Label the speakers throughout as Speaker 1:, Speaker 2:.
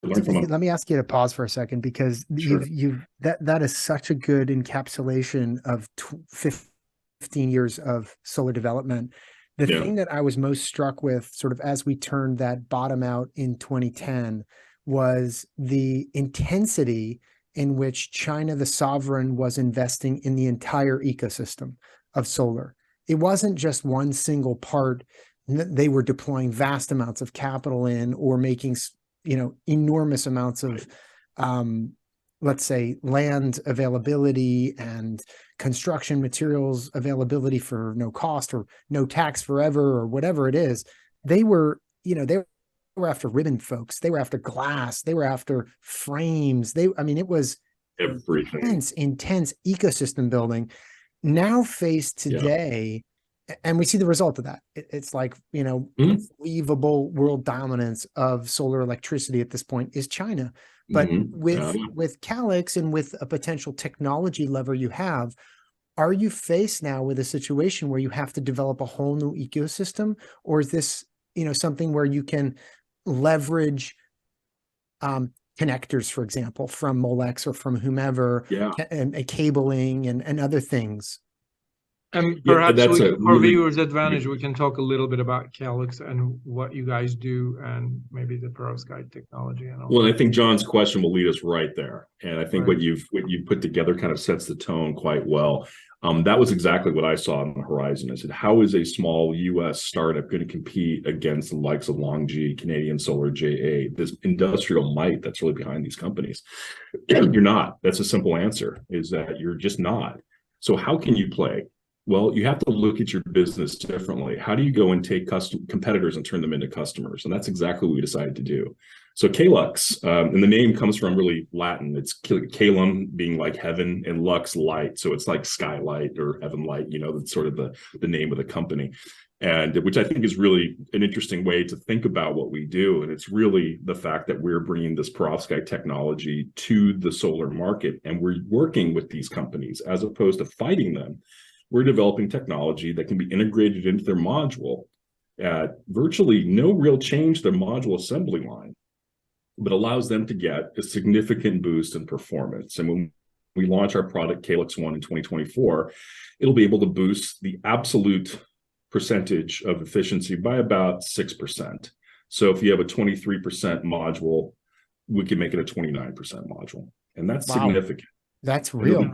Speaker 1: learn from them.
Speaker 2: let me ask you to pause for a second, because
Speaker 1: Sure.
Speaker 2: that is such a good encapsulation of 15 years of solar development. The
Speaker 1: Yeah.
Speaker 2: thing that I was most struck with, sort of as we turned that bottom out in 2010, was the intensity in which China, the sovereign, was investing in the entire ecosystem of solar. It wasn't just one single part they were deploying vast amounts of capital in, or making enormous amounts of let's say land availability and construction materials availability for no cost or no tax forever or whatever it is. They were, they were after ribbon folks. They were after glass. They were after frames. It was
Speaker 1: Everything.
Speaker 2: intense ecosystem building. Now faced
Speaker 1: Yeah.
Speaker 2: today, and we see the result of that. It's like, unbelievable world dominance of solar electricity at this point is China. But
Speaker 1: Yeah.
Speaker 2: with Caelux and with a potential technology lever you have, are you faced now with a situation where you have to develop a whole new ecosystem? Or is this, something where you can leverage connectors, for example, from Molex or from whomever,
Speaker 1: Yeah.
Speaker 2: and cabling and other things?
Speaker 3: And
Speaker 1: Yeah,
Speaker 3: perhaps
Speaker 1: that's a
Speaker 3: for
Speaker 1: really
Speaker 3: viewers' advantage, we can talk a little bit about Caelux and what you guys do, and maybe the perovskite technology and all.
Speaker 1: well. I think John's question will lead us right there, and I think
Speaker 3: Right.
Speaker 1: what you've put together kind of sets the tone quite well. That was exactly what I saw on the horizon. I said, how is a small U.S. startup going to compete against the likes of LONGi, Canadian Solar, JA, this industrial might that's really behind these companies? You're not. That's a simple answer, is that you're just not. So how can you play? Well, you have to look at your business differently. How do you go and take competitors and turn them into customers? And that's exactly what we decided to do. So Caelux, and the name comes from really Latin. It's caelum, being like heaven, and lux, light. So it's like skylight or heaven light, that's sort of the name of the company. And which I think is really an interesting way to think about what we do. And it's really the fact that we're bringing this perovskite technology to the solar market, and we're working with these companies as opposed to fighting them. We're developing technology that can be integrated into their module at virtually no real change to their module assembly line, but allows them to get a significant boost in performance. And when we launch our product Caelux 1 in 2024, it'll be able to boost the absolute percentage of efficiency by about 6%. So if you have a 23% module, we can make it a 29% module. And that's significant.
Speaker 2: That's real.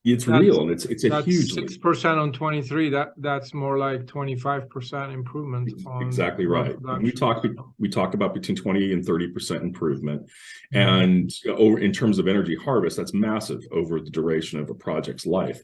Speaker 1: It's real, and it's a huge
Speaker 3: 6% on 23. That's more like 25% improvement.
Speaker 1: Exactly right. And we talk about between 20 and 30% improvement, and over in terms of energy harvest, that's massive over the duration of a project's life.